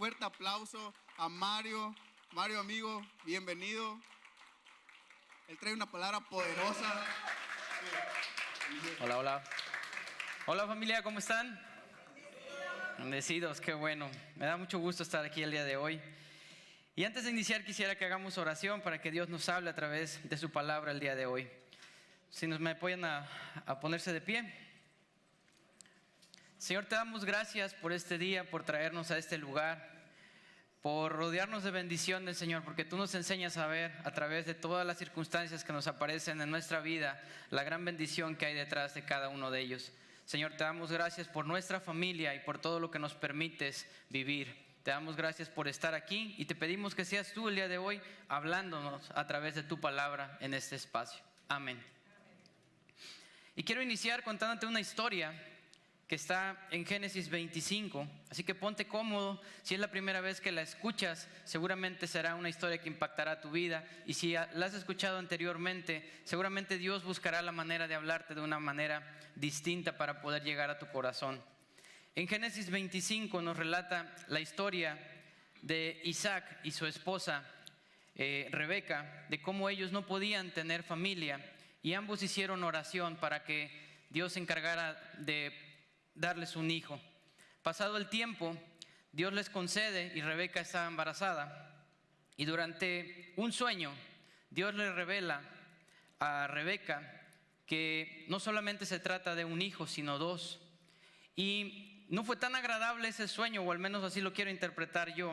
fuerte aplauso a Mario. Mario, amigo, bienvenido. Él trae una palabra poderosa. Hola, hola. Hola familia, ¿cómo están? Bendecidos, qué bueno. Me da mucho gusto estar aquí el día de hoy. Y antes de iniciar quisiera que hagamos oración para que Dios nos hable a través de su palabra el día de hoy. Si me apoyan a ponerse de pie. Señor, te damos gracias por este día, por traernos a este lugar, por rodearnos de bendiciones, Señor, porque tú nos enseñas a ver a través de todas las circunstancias que nos aparecen en nuestra vida la gran bendición que hay detrás de cada uno de ellos. Señor, te damos gracias por nuestra familia y por todo lo que nos permites vivir. Te damos gracias por estar aquí y te pedimos que seas tú el día de hoy hablándonos a través de tu palabra en este espacio. Amén. Y quiero iniciar contándote una historia que está en Génesis 25, así que ponte cómodo. Si es la primera vez que la escuchas, seguramente será una historia que impactará tu vida, y si la has escuchado anteriormente, seguramente Dios buscará la manera de hablarte de una manera distinta para poder llegar a tu corazón. En Génesis 25 nos relata la historia de Isaac y su esposa Rebeca, de cómo ellos no podían tener familia y ambos hicieron oración para que Dios se encargara de darles un hijo. Pasado el tiempo, Dios les concede y Rebeca está embarazada. Y durante un sueño, Dios le revela a Rebeca que no solamente se trata de un hijo, sino dos. Y no fue tan agradable ese sueño, o al menos así lo quiero interpretar yo,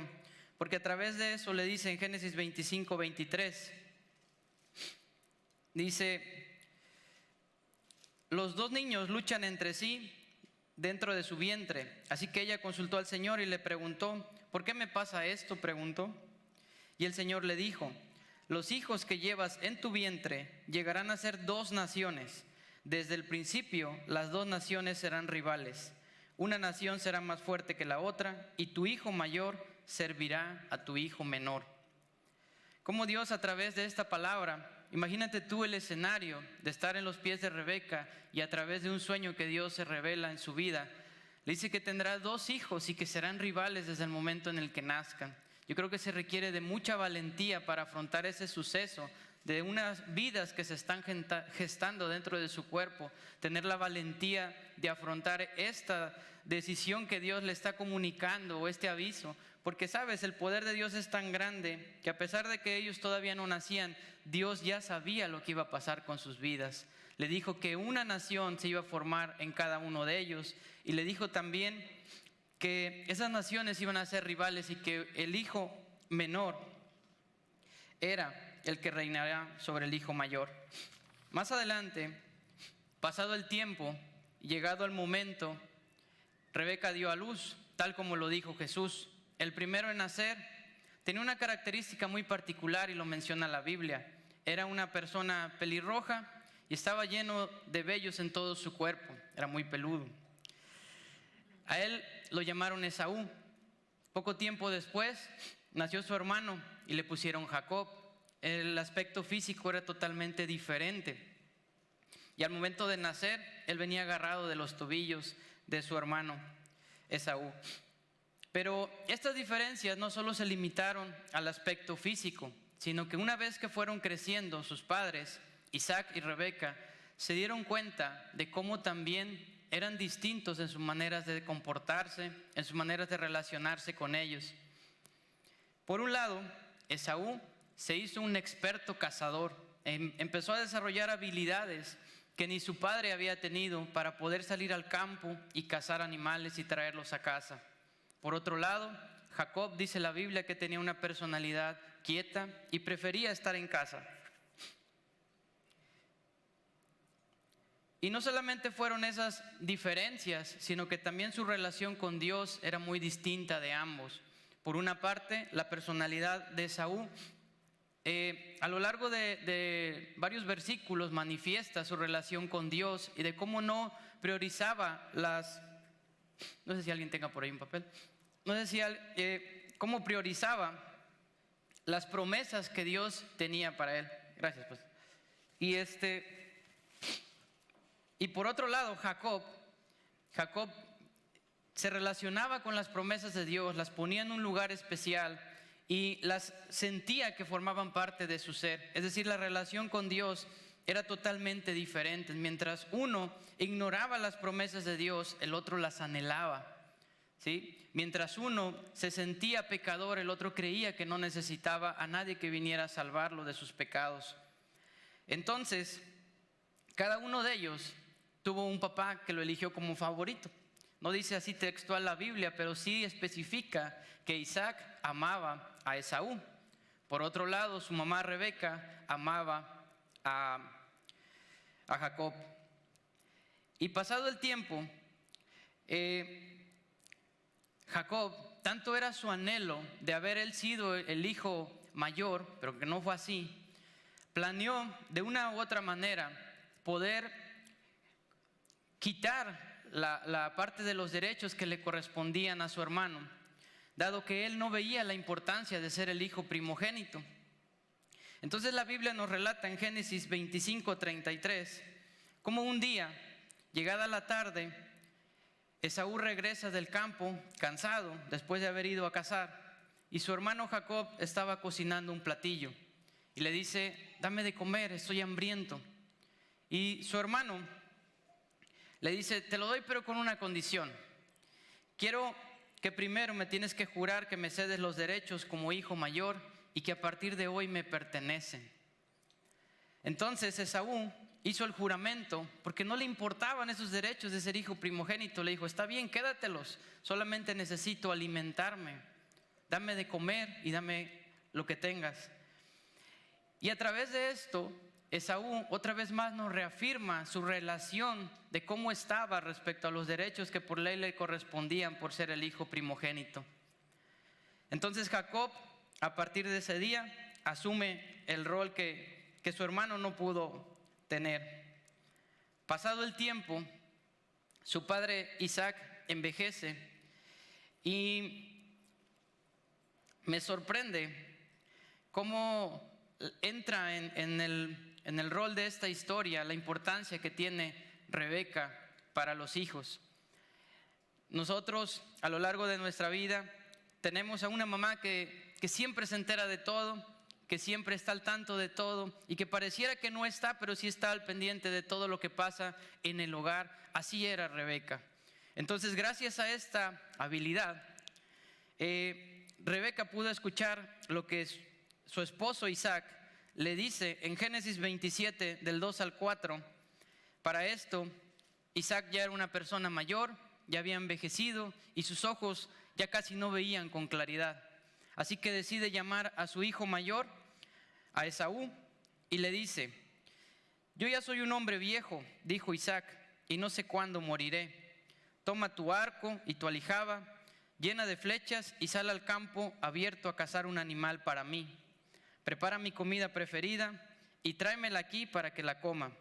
porque a través de eso le dice en Génesis 25, 23, dice: los dos niños luchan entre sí dentro de su vientre. Así que ella consultó al Señor y le preguntó: ¿por qué me pasa esto?, preguntó. Y el Señor le dijo: los hijos que llevas en tu vientre llegarán a ser dos naciones. Desde el principio las dos naciones serán rivales. Una nación será más fuerte que la otra, y tu hijo mayor servirá a tu hijo menor. Como Dios, a través de esta palabra, imagínate tú el escenario de estar en los pies de Rebeca y a través de un sueño que Dios se revela en su vida, le dice que tendrá dos hijos y que serán rivales desde el momento en el que nazcan. Yo creo que se requiere de mucha valentía para afrontar ese suceso, de unas vidas que se están gestando dentro de su cuerpo, tener la valentía de afrontar esta decisión que Dios le está comunicando, o este aviso, porque sabes, el poder de Dios es tan grande que a pesar de que ellos todavía no nacían, Dios ya sabía lo que iba a pasar con sus vidas. Le dijo que una nación se iba a formar en cada uno de ellos, y le dijo también que esas naciones iban a ser rivales y que el hijo menor era el que reinará sobre el hijo mayor. Más adelante, pasado el tiempo, llegado el momento, Rebeca dio a luz, tal como lo dijo Jesús. El primero en nacer tenía una característica muy particular y lo menciona la Biblia. Era una persona pelirroja y estaba lleno de vellos en todo su cuerpo, era muy peludo. A él lo llamaron Esaú. Poco tiempo después nació su hermano y le pusieron Jacob. El aspecto físico era totalmente diferente. Y al momento de nacer, él venía agarrado de los tobillos de su hermano Esaú. Pero estas diferencias no solo se limitaron al aspecto físico, sino que una vez que fueron creciendo sus padres, Isaac y Rebeca, se dieron cuenta de cómo también eran distintos en sus maneras de comportarse, en sus maneras de relacionarse con ellos. Por un lado, Esaú se hizo un experto cazador. Empezó a desarrollar habilidades que ni su padre había tenido para poder salir al campo y cazar animales y traerlos a casa. Por otro lado, Jacob, dice la Biblia, que tenía una personalidad quieta y prefería estar en casa. Y no solamente fueron esas diferencias, sino que también su relación con Dios era muy distinta de ambos. Por una parte, la personalidad de Esaú, a lo largo de varios versículos manifiesta su relación con Dios y de cómo no priorizaba no sé si alguien tenga por ahí un papel, cómo priorizaba las promesas que Dios tenía para él. Gracias, pues. Y por otro lado, Jacob se relacionaba con las promesas de Dios, las ponía en un lugar especial y las sentía que formaban parte de su ser. Es decir, la relación con Dios era totalmente diferente. Mientras uno ignoraba las promesas de Dios, el otro las anhelaba, ¿sí? Mientras uno se sentía pecador, el otro creía que no necesitaba a nadie que viniera a salvarlo de sus pecados. Entonces, cada uno de ellos tuvo un papá que lo eligió como favorito. No dice así textual la Biblia, pero sí especifica que Isaac amaba a Esaú. Por otro lado, su mamá Rebeca amaba a Jacob. Y pasado el tiempo, Jacob, tanto era su anhelo de haber él sido el hijo mayor, pero que no fue así, planeó de una u otra manera poder quitar la parte de los derechos que le correspondían a su hermano, dado que él no veía la importancia de ser el hijo primogénito. Entonces la Biblia nos relata en Génesis 25:33 cómo un día, llegada la tarde, Esaú regresa del campo cansado después de haber ido a cazar, y su hermano Jacob estaba cocinando un platillo y le dice: dame de comer, estoy hambriento. Y su hermano le dice: te lo doy, pero con una condición. Quiero que primero me tienes que jurar que me cedes los derechos como hijo mayor y que a partir de hoy me pertenecen. Entonces Esaú hizo el juramento porque no le importaban esos derechos de ser hijo primogénito. Le dijo: está bien, quédatelos, solamente necesito alimentarme. Dame de comer y dame lo que tengas. Y a través de esto, Esaú otra vez más nos reafirma su relación de cómo estaba respecto a los derechos que por ley le correspondían por ser el hijo primogénito. Entonces Jacob, a partir de ese día, asume el rol que su hermano no pudo tener. Pasado el tiempo, su padre Isaac envejece y me sorprende cómo entra en el rol de esta historia la importancia que tiene Rebeca para los hijos. Nosotros a lo largo de nuestra vida tenemos a una mamá que siempre se entera de todo, que siempre está al tanto de todo y que pareciera que no está, pero sí está al pendiente de todo lo que pasa en el hogar. Así era Rebeca. Entonces, gracias a esta habilidad, Rebeca pudo escuchar lo que su esposo Isaac le dice en Génesis 27, del 2 al 4. Para esto, Isaac ya era una persona mayor, ya había envejecido y sus ojos ya casi no veían con claridad. Así que decide llamar a su hijo mayor, a Esaú, y le dice: yo ya soy un hombre viejo, dijo Isaac, y no sé cuándo moriré. Toma tu arco y tu aljaba, llena de flechas, y sal al campo abierto a cazar un animal para mí. Prepara mi comida preferida y tráemela aquí para que la coma.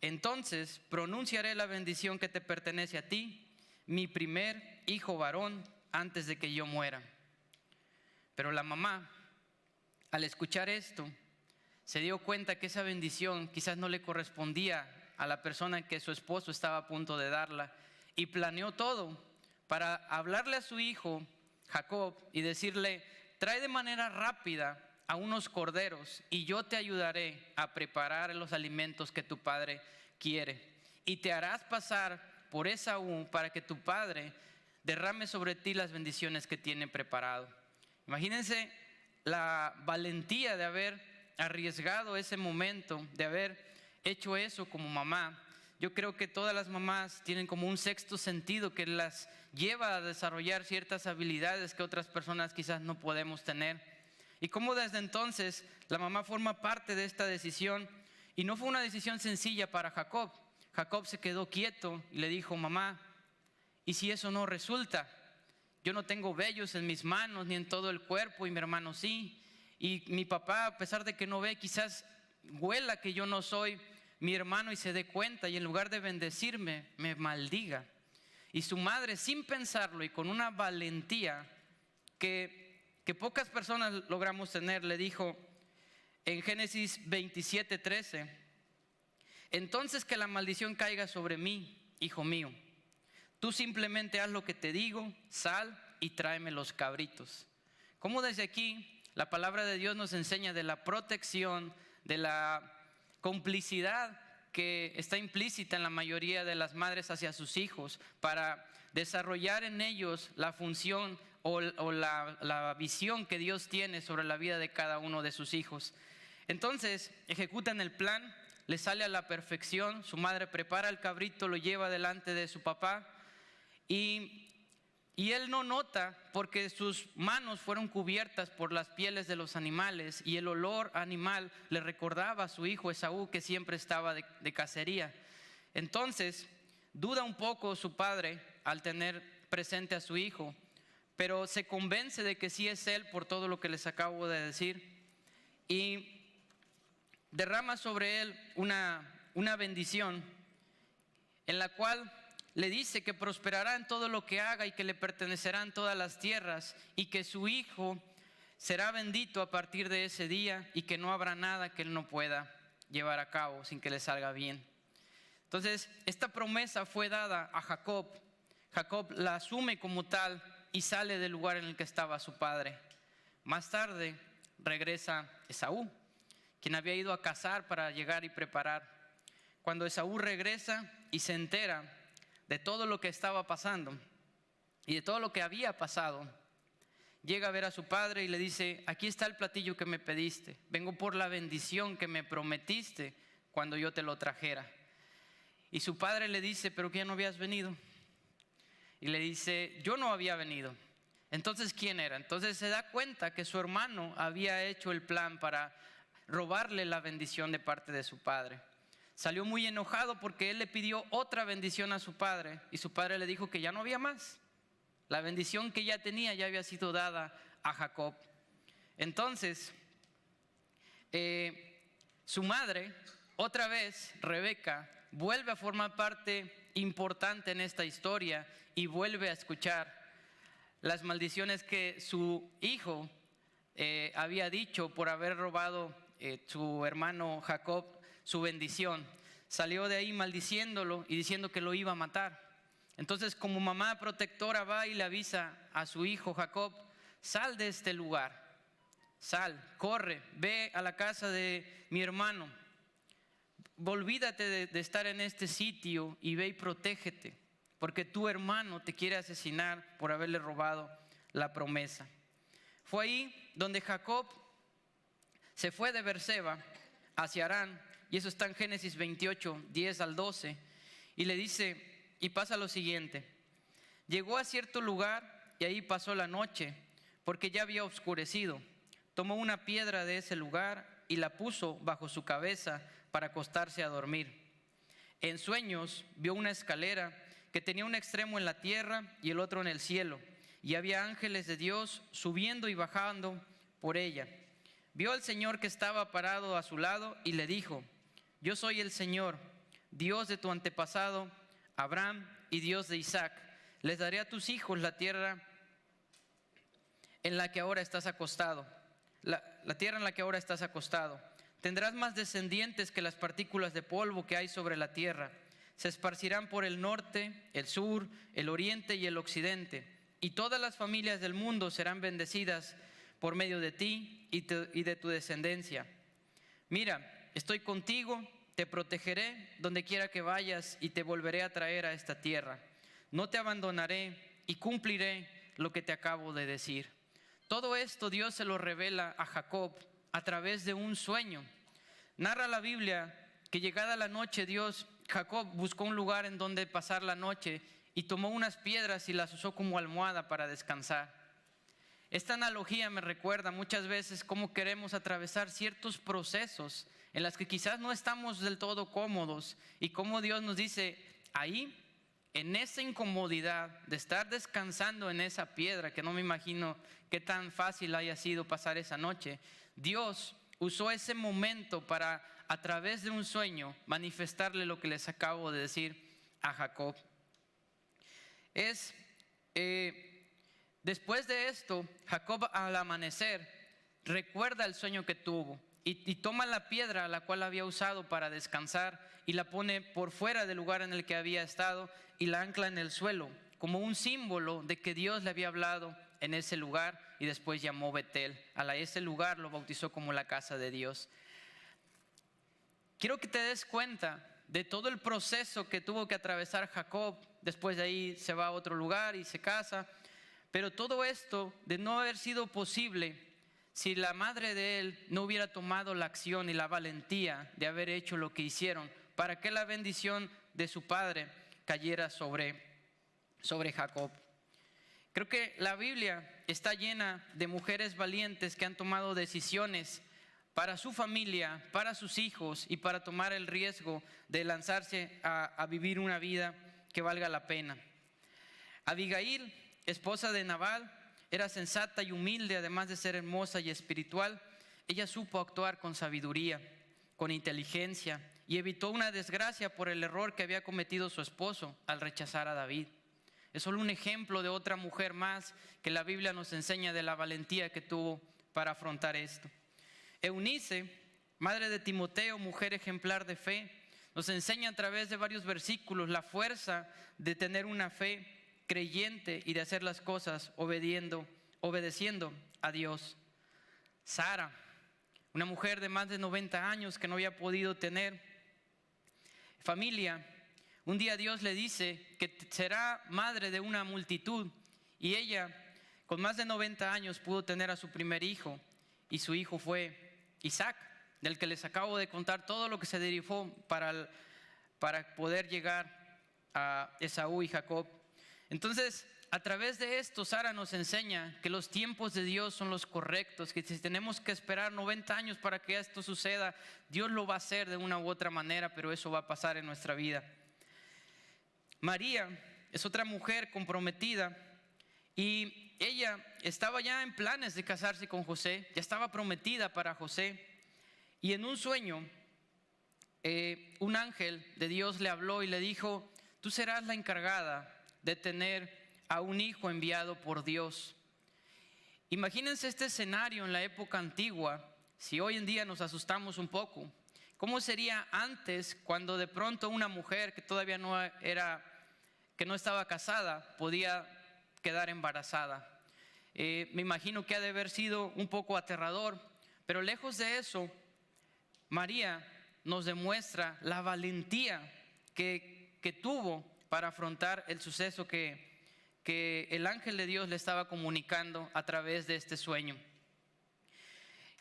Entonces pronunciaré la bendición que te pertenece a ti, mi primer hijo varón, antes de que yo muera. Pero la mamá, al escuchar esto, se dio cuenta que esa bendición quizás no le correspondía a la persona que su esposo estaba a punto de darla, y planeó todo para hablarle a su hijo Jacob y decirle: trae de manera rápida a unos corderos y yo te ayudaré a preparar los alimentos que tu padre quiere, y te harás pasar por Esaú para que tu padre derrame sobre ti las bendiciones que tiene preparado. Imagínense la valentía de haber arriesgado ese momento, de haber hecho eso como mamá. Yo creo que todas las mamás tienen como un sexto sentido que las lleva a desarrollar ciertas habilidades que otras personas quizás no podemos tener. Y cómo desde entonces la mamá forma parte de esta decisión. Y no fue una decisión sencilla para Jacob. Jacob se quedó quieto y le dijo: mamá, ¿y si eso no resulta? Yo no tengo vellos en mis manos ni en todo el cuerpo, y mi hermano sí. Y mi papá, a pesar de que no ve, quizás huela que yo no soy mi hermano y se dé cuenta, y en lugar de bendecirme, me maldiga. Y su madre, sin pensarlo y con una valentía que pocas personas logramos tener, le dijo en Génesis 27:13: entonces que la maldición caiga sobre mí, hijo mío. Tú simplemente haz lo que te digo, sal y tráeme los cabritos. Como desde aquí la palabra de Dios nos enseña de la protección, de la complicidad que está implícita en la mayoría de las madres hacia sus hijos para desarrollar en ellos la función o la visión que Dios tiene sobre la vida de cada uno de sus hijos. Entonces ejecutan el plan, le sale a la perfección. Su madre prepara el cabrito, lo lleva delante de su papá y él no nota porque sus manos fueron cubiertas por las pieles de los animales y el olor animal le recordaba a su hijo Esaú, que siempre estaba de cacería. Entonces duda un poco su padre al tener presente a su hijo, pero se convence de que sí es él por todo lo que les acabo de decir y derrama sobre él una bendición en la cual le dice que prosperará en todo lo que haga y que le pertenecerán todas las tierras y que su hijo será bendito a partir de ese día y que no habrá nada que él no pueda llevar a cabo sin que le salga bien. Entonces, esta promesa fue dada a Jacob. Jacob la asume como tal y sale del lugar en el que estaba su padre. Más tarde regresa Esaú, quien había ido a cazar para llegar y preparar. Cuando Esaú regresa y se entera de todo lo que estaba pasando y de todo lo que había pasado, llega a ver a su padre y le dice: aquí está el platillo que me pediste, vengo por la bendición que me prometiste cuando yo te lo trajera. Y su padre le dice: pero que ya no habías venido. Y le dice: yo no había venido. Entonces, ¿quién era? Entonces se da cuenta que su hermano había hecho el plan para robarle la bendición de parte de su padre. Salió muy enojado porque él le pidió otra bendición a su padre y su padre le dijo que ya no había más. La bendición que ya tenía ya había sido dada a Jacob. Entonces, su madre, otra vez, Rebeca, vuelve a formar parte importante en esta historia y vuelve a escuchar las maldiciones que su hijo había dicho por haber robado su hermano Jacob su bendición. Salió de ahí maldiciéndolo y diciendo que lo iba a matar. Entonces, como mamá protectora, va y le avisa a su hijo Jacob: sal de este lugar, sal, corre, ve a la casa de mi hermano, olvídate de estar en este sitio y ve y protégete, porque tu hermano te quiere asesinar por haberle robado la promesa. Fue ahí donde Jacob se fue de Beerseba hacia Harán, y eso está en Génesis 28, 10 al 12, y le dice, y pasa lo siguiente: llegó a cierto lugar y ahí pasó la noche, porque ya había oscurecido. Tomó una piedra de ese lugar y la puso bajo su cabeza para acostarse a dormir. En sueños vio una escalera que tenía un extremo en la tierra y el otro en el cielo, y había ángeles de Dios subiendo y bajando por ella. Vio al Señor que estaba parado a su lado y le dijo: yo soy el Señor, Dios de tu antepasado Abraham y Dios de Isaac. Les daré a tus hijos la tierra en la que ahora estás acostado. La tierra en la que ahora estás acostado. Tendrás más descendientes que las partículas de polvo que hay sobre la tierra. Se esparcirán por el norte, el sur, el oriente y el occidente. Y todas las familias del mundo serán bendecidas por medio de ti y de tu descendencia. Mira, estoy contigo, te protegeré donde quiera que vayas y te volveré a traer a esta tierra. No te abandonaré y cumpliré lo que te acabo de decir. Todo esto Dios se lo revela a Jacob a través de un sueño. Narra la Biblia que llegada la noche Jacob buscó un lugar en donde pasar la noche y tomó unas piedras y las usó como almohada para descansar. Esta analogía me recuerda muchas veces cómo queremos atravesar ciertos procesos en los que quizás no estamos del todo cómodos y cómo Dios nos dice: ahí, en esa incomodidad de estar descansando en esa piedra, que no me imagino qué tan fácil haya sido pasar esa noche, Dios usó ese momento para, a través de un sueño, manifestarle lo que les acabo de decir a Jacob. Después de esto, Jacob al amanecer recuerda el sueño que tuvo y toma la piedra la cual había usado para descansar y la pone por fuera del lugar en el que había estado y la ancla en el suelo, como un símbolo de que Dios le había hablado en ese lugar, y después llamó Betel. A ese lugar lo bautizó como la casa de Dios. Quiero que te des cuenta de todo el proceso que tuvo que atravesar Jacob. Después de ahí se va a otro lugar y se casa. Pero todo esto de no haber sido posible si la madre de él no hubiera tomado la acción y la valentía de haber hecho lo que hicieron, para que la bendición de su padre cayera sobre Jacob. Creo que la Biblia está llena de mujeres valientes que han tomado decisiones para su familia, para sus hijos y para tomar el riesgo de lanzarse a vivir una vida que valga la pena. Abigail, esposa de Nabal, era sensata y humilde, además de ser hermosa y espiritual. Ella supo actuar con sabiduría, con inteligencia, y evitó una desgracia por el error que había cometido su esposo al rechazar a David. Es solo un ejemplo de otra mujer más que la Biblia nos enseña de la valentía que tuvo para afrontar esto. Eunice, madre de Timoteo, mujer ejemplar de fe, nos enseña a través de varios versículos la fuerza de tener una fe creyente y de hacer las cosas obedeciendo a Dios. Sara, una mujer de más de 90 años que no había podido tener familia. Un día Dios le dice que será madre de una multitud, y ella con más de 90 años pudo tener a su primer hijo, y su hijo fue Isaac, del que les acabo de contar todo lo que se derivó para poder llegar a Esaú y Jacob. Entonces, a través de esto, Sara nos enseña que los tiempos de Dios son los correctos, que si tenemos que esperar 90 años para que esto suceda, Dios lo va a hacer de una u otra manera, pero eso va a pasar en nuestra vida. María es otra mujer comprometida, y ella estaba ya en planes de casarse con José, ya estaba prometida para José, y en un sueño un ángel de Dios le habló y le dijo: tú serás la encargada de tener a un hijo enviado por Dios. Imagínense este escenario en la época antigua. Si hoy en día nos asustamos un poco, ¿cómo sería antes, cuando de pronto una mujer que todavía que no estaba casada podía quedar embarazada? Me imagino que ha de haber sido un poco aterrador, pero lejos de eso, María nos demuestra la valentía que tuvo para afrontar el suceso que el ángel de Dios le estaba comunicando a través de este sueño.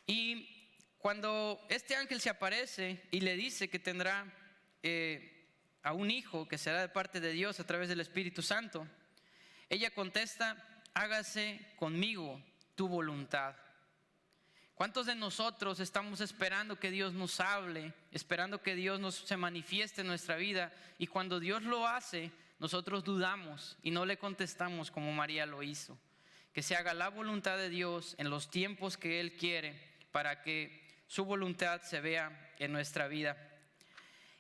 Y cuando este ángel se aparece y le dice que tendrá a un hijo que será de parte de Dios a través del Espíritu Santo, ella contesta: hágase conmigo tu voluntad. ¿Cuántos de nosotros estamos esperando que Dios nos hable, esperando que Dios se manifieste en nuestra vida, y cuando Dios lo hace, nosotros dudamos y no le contestamos como María lo hizo? Que se haga la voluntad de Dios en los tiempos que Él quiere, para que su voluntad se vea en nuestra vida.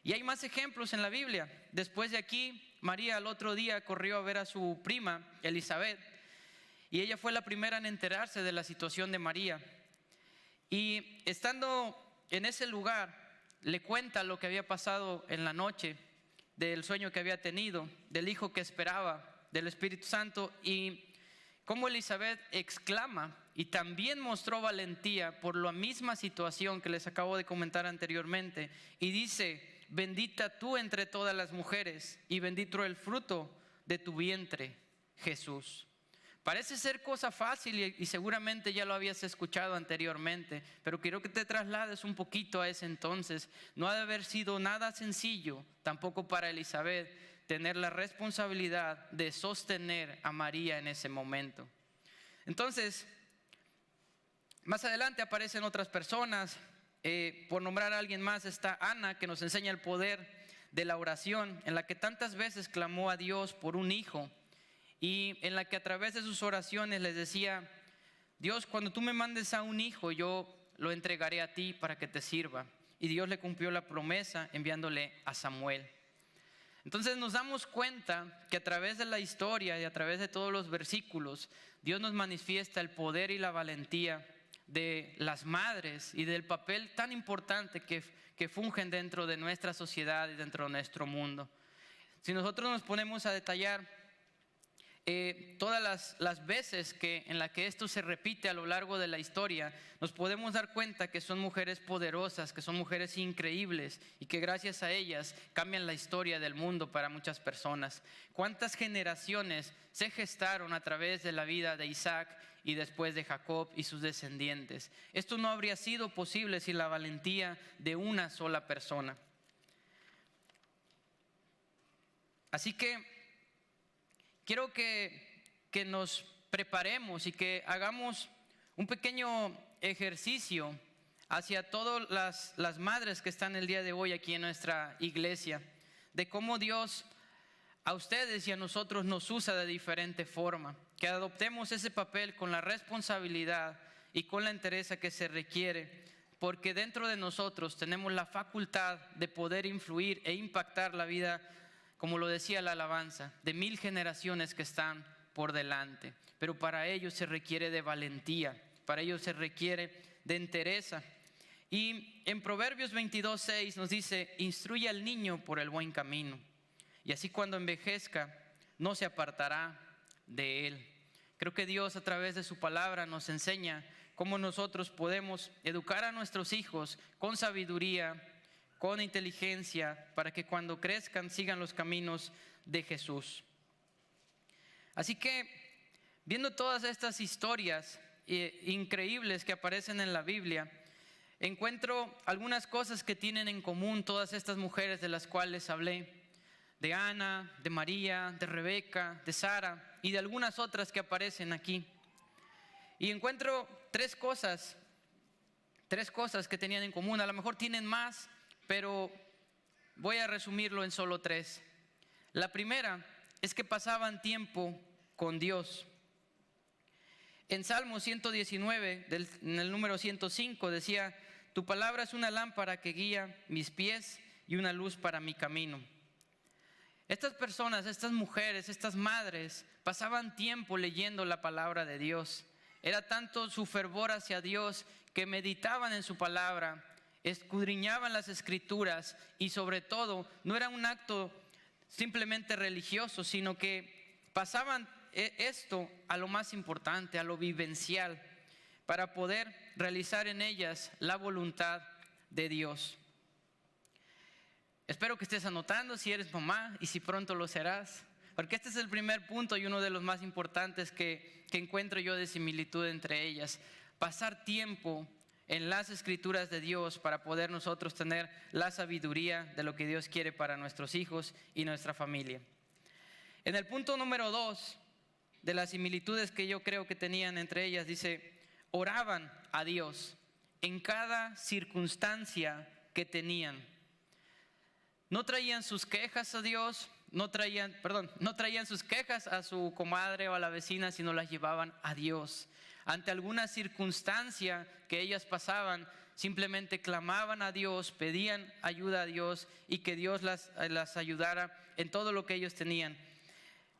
Y hay más ejemplos en la Biblia. Después de aquí, María al otro día corrió a ver a su prima Elizabeth, y ella fue la primera en enterarse de la situación de María. Y estando en ese lugar, le cuenta lo que había pasado en la noche, del sueño que había tenido, del hijo que esperaba, del Espíritu Santo, y cómo Elizabeth exclama y también mostró valentía por la misma situación que les acabo de comentar anteriormente, y dice: bendita tú entre todas las mujeres, y bendito el fruto de tu vientre, Jesús. Parece ser cosa fácil, y seguramente ya lo habías escuchado anteriormente, pero quiero que te traslades un poquito a ese entonces. No ha de haber sido nada sencillo tampoco para Elizabeth tener la responsabilidad de sostener a María en ese momento. Entonces, más adelante aparecen otras personas. Por nombrar a alguien más está Ana, que nos enseña el poder de la oración, en la que tantas veces clamó a Dios por un hijo, y en la que a través de sus oraciones les decía: Dios, cuando tú me mandes a un hijo, yo lo entregaré a ti para que te sirva. Y Dios le cumplió la promesa enviándole a Samuel. Entonces nos damos cuenta que a través de la historia y a través de todos los versículos, Dios nos manifiesta el poder y la valentía de las madres y del papel tan importante que fungen dentro de nuestra sociedad y dentro de nuestro mundo. Si nosotros nos ponemos a detallar todas las veces en las que esto se repite a lo largo de la historia, nos podemos dar cuenta que son mujeres poderosas, que son mujeres increíbles y que gracias a ellas cambian la historia del mundo para muchas personas. ¿Cuántas generaciones se gestaron a través de la vida de Isaac y después de Jacob y sus descendientes? Esto no habría sido posible sin la valentía de una sola persona. Así que quiero que nos preparemos y que hagamos un pequeño ejercicio hacia todas las madres que están el día de hoy aquí en nuestra iglesia, de cómo Dios a ustedes y a nosotros nos usa de diferente forma, que adoptemos ese papel con la responsabilidad y con la entereza que se requiere, porque dentro de nosotros tenemos la facultad de poder influir e impactar la vida, como lo decía la alabanza, de 1000 generaciones que están por delante. Pero para ello se requiere de valentía, para ello se requiere de entereza. Y en Proverbios 22:6 nos dice: instruye al niño por el buen camino, y así cuando envejezca no se apartará de él. Creo que Dios a través de su palabra nos enseña cómo nosotros podemos educar a nuestros hijos con sabiduría, con inteligencia, para que cuando crezcan sigan los caminos de Jesús. Así que, viendo todas estas historias increíbles que aparecen en la Biblia, encuentro algunas cosas que tienen en común todas estas mujeres de las cuales hablé: de Ana, de María, de Rebeca, de Sara y de algunas otras que aparecen aquí. Y encuentro tres cosas que tenían en común. A lo mejor tienen más, pero voy a resumirlo en solo 3. La primera es que pasaban tiempo con Dios. En Salmo 119, en el número 105, decía: tu palabra es una lámpara que guía mis pies y una luz para mi camino. Estas personas, estas mujeres, estas madres, pasaban tiempo leyendo la palabra de Dios. Era tanto su fervor hacia Dios que meditaban en su palabra, escudriñaban las escrituras y sobre todo no era un acto simplemente religioso, sino que pasaban esto a lo más importante, a lo vivencial, para poder realizar en ellas la voluntad de Dios. Espero que estés anotando si eres mamá y si pronto lo serás, porque este es el primer punto y uno de los más importantes que encuentro yo de similitud entre ellas: pasar tiempo en las escrituras de Dios para poder nosotros tener la sabiduría de lo que Dios quiere para nuestros hijos y nuestra familia. En el punto número 2 de las similitudes que yo creo que tenían entre ellas, dice: oraban a Dios en cada circunstancia que tenían. No traían sus quejas a Dios, no traían sus quejas a su comadre o a la vecina, sino las llevaban a Dios. Ante alguna circunstancia que ellas pasaban, simplemente clamaban a Dios, pedían ayuda a Dios y que Dios las ayudara en todo lo que ellos tenían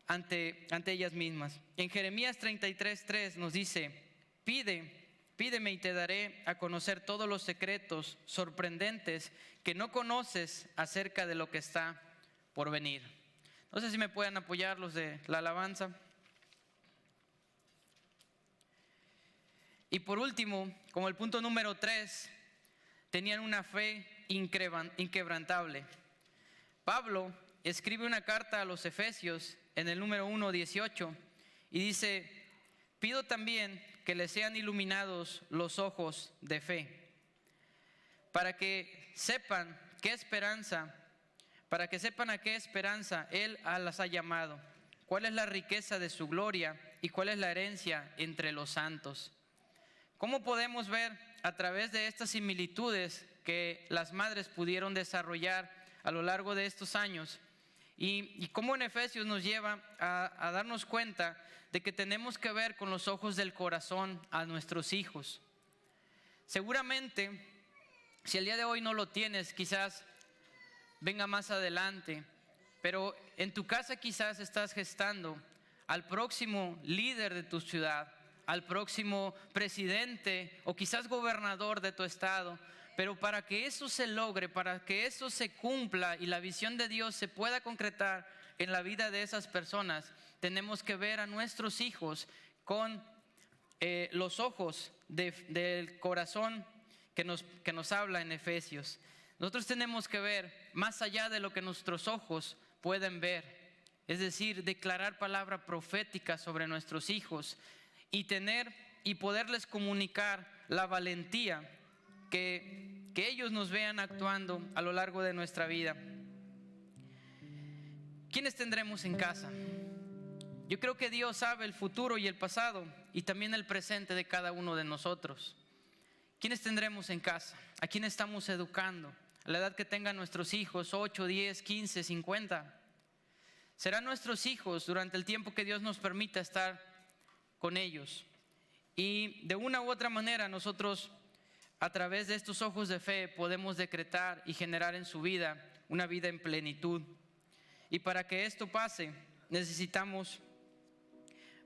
ante ellas mismas. En Jeremías 33:3 nos dice: pídeme y te daré a conocer todos los secretos sorprendentes que no conoces acerca de lo que está por venir. No sé si me pueden apoyar los de la alabanza. Y por último, como el punto número 3, tenían una fe inquebrantable. Pablo escribe una carta a los Efesios en el número 1:18 y dice: pido también que les sean iluminados los ojos de fe, para que sepan a qué esperanza Él las ha llamado, cuál es la riqueza de su gloria y cuál es la herencia entre los santos. ¿Cómo podemos ver a través de estas similitudes que las madres pudieron desarrollar a lo largo de estos años? Y cómo en Efesios nos lleva a darnos cuenta de que tenemos que ver con los ojos del corazón a nuestros hijos. Seguramente, si el día de hoy no lo tienes, quizás venga más adelante, pero en tu casa quizás estás gestando al próximo líder de tu ciudad, al próximo presidente o quizás gobernador de tu estado. Pero para que eso se logre, para que eso se cumpla y la visión de Dios se pueda concretar en la vida de esas personas, tenemos que ver a nuestros hijos con los ojos del corazón que nos habla en Efesios. Nosotros tenemos que ver más allá de lo que nuestros ojos pueden ver, es decir, declarar palabra profética sobre nuestros hijos y poderles comunicar la valentía que ellos nos vean actuando a lo largo de nuestra vida. ¿Quiénes tendremos en casa? Yo creo que Dios sabe el futuro y el pasado y también el presente de cada uno de nosotros. ¿Quiénes tendremos en casa? ¿A quién estamos educando? A la edad que tengan nuestros hijos, 8, 10, 15, 50. Serán nuestros hijos durante el tiempo que Dios nos permita estar con ellos. Y de una u otra manera nosotros, a través de estos ojos de fe, podemos decretar y generar en su vida una vida en plenitud. Y para que esto pase, necesitamos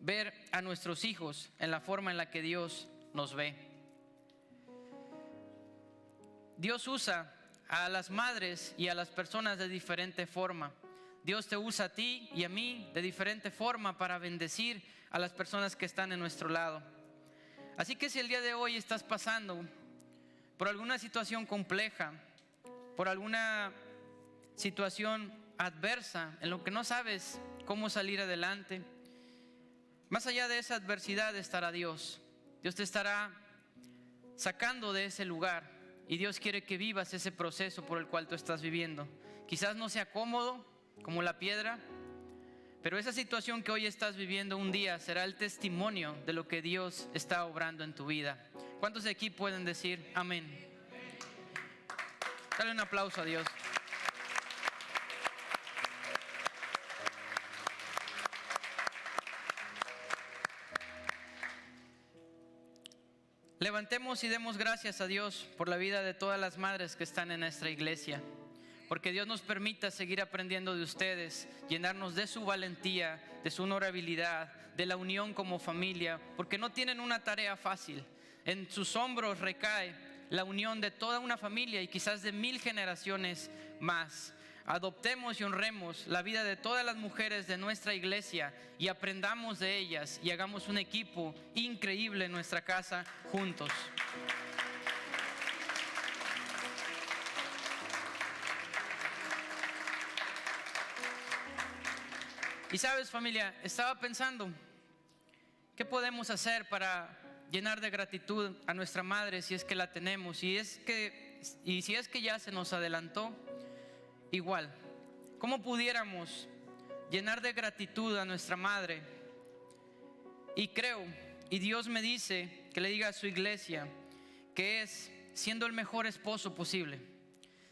ver a nuestros hijos en la forma en la que Dios nos ve. Dios usa a las madres y a las personas de diferente forma. Dios te usa a ti y a mí de diferente forma para bendecir a las personas que están en nuestro lado. Así que si el día de hoy estás pasando por alguna situación compleja, por alguna situación adversa en lo que no sabes cómo salir adelante, más allá de esa adversidad estará Dios. Dios te estará sacando de ese lugar y Dios quiere que vivas ese proceso por el cual tú estás viviendo. Quizás no sea cómodo como la piedra, pero esa situación que hoy estás viviendo un día será el testimonio de lo que Dios está obrando en tu vida. ¿Cuántos de aquí pueden decir amén? Dale un aplauso a Dios. Levantemos y demos gracias a Dios por la vida de todas las madres que están en nuestra iglesia, porque Dios nos permita seguir aprendiendo de ustedes, llenarnos de su valentía, de su honorabilidad, de la unión como familia, porque no tienen una tarea fácil. En sus hombros recae la unión de toda una familia y quizás de 1000 generaciones más. Adoptemos y honremos la vida de todas las mujeres de nuestra iglesia y aprendamos de ellas y hagamos un equipo increíble en nuestra casa juntos. Y sabes, familia, estaba pensando, ¿qué podemos hacer para llenar de gratitud a nuestra madre si es que la tenemos? Y si es que ya se nos adelantó, igual, ¿cómo pudiéramos llenar de gratitud a nuestra madre? Y creo, y Dios me dice que le diga a su iglesia que es siendo el mejor esposo posible,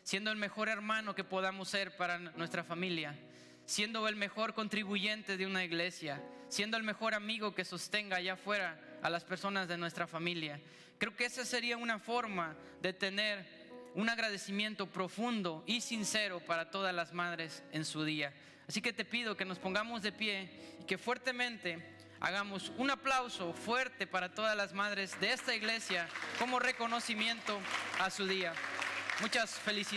siendo el mejor hermano que podamos ser para nuestra familia, siendo el mejor contribuyente de una iglesia, siendo el mejor amigo que sostenga allá afuera a las personas de nuestra familia. Creo que esa sería una forma de tener un agradecimiento profundo y sincero para todas las madres en su día. Así que te pido que nos pongamos de pie y que fuertemente hagamos un aplauso fuerte para todas las madres de esta iglesia como reconocimiento a su día. Muchas felicidades.